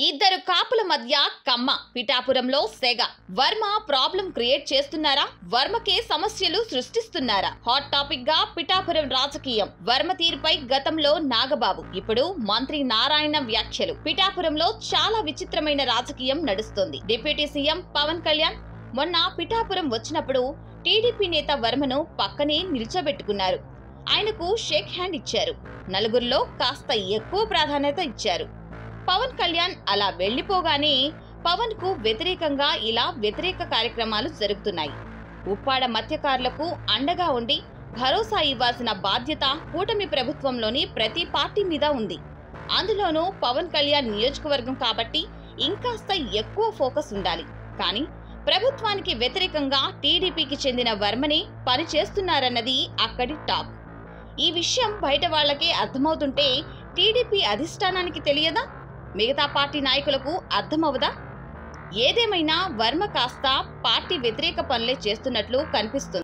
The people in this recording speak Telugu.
ఇద్దరు కాపుల మధ్య కమ్మ పిఠాపురంలో సెగ. వర్మ ప్రాబ్లం క్రియేట్ చేస్తున్నారా? వర్మకే సమస్యలు సృష్టిస్తున్నారా? హాట్ టాపిక్ గా పిఠాపురం రాజకీయం. వర్మ తీరుపై గతంలో నాగబాబు, ఇప్పుడు మంత్రి నారాయణ వ్యాఖ్యలు. పిఠాపురంలో చాలా విచిత్రమైన రాజకీయం నడుస్తోంది. డిప్యూటీ సీఎం పవన్ కళ్యాణ్ మొన్న పిఠాపురం వచ్చినప్పుడు టీడీపీ నేత వర్మను పక్కనే నిల్చోబెట్టుకున్నారు. ఆయనకు షేక్ హ్యాండ్ ఇచ్చారు. నలుగురిలో కాస్త ఎక్కువ ప్రాధాన్యత ఇచ్చారు. పవన్ కళ్యాణ్ అలా వెళ్లిపోగానే పవన్ కు వ్యతిరేకంగా ఇలా వ్యతిరేక కార్యక్రమాలు జరుగుతున్నాయి. ఉప్పాడ మత్స్యకారులకు అండగా ఉండి భరోసా ఇవ్వాల్సిన బాధ్యత కూటమి ప్రభుత్వంలోని ప్రతి పార్టీ మీద ఉంది. అందులోనూ పవన్ కళ్యాణ్ నియోజకవర్గం కాబట్టి ఇంకాస్త ఎక్కువ ఫోకస్ ఉండాలి. కానీ ప్రభుత్వానికి వ్యతిరేకంగా టీడీపీకి చెందిన వర్మనే పనిచేస్తున్నారన్నది అక్కడి టాక్. ఈ విషయం బయట వాళ్లకే అర్థమవుతుంటే టీడీపీ అధిష్టానానికి తెలియదా? మిగతా పార్టీ నాయకులకు అర్థమవదా? ఏదేమైనా వర్మ కాస్త పార్టీ వ్యతిరేక పనులే చేస్తున్నట్లు కనిపిస్తుంది.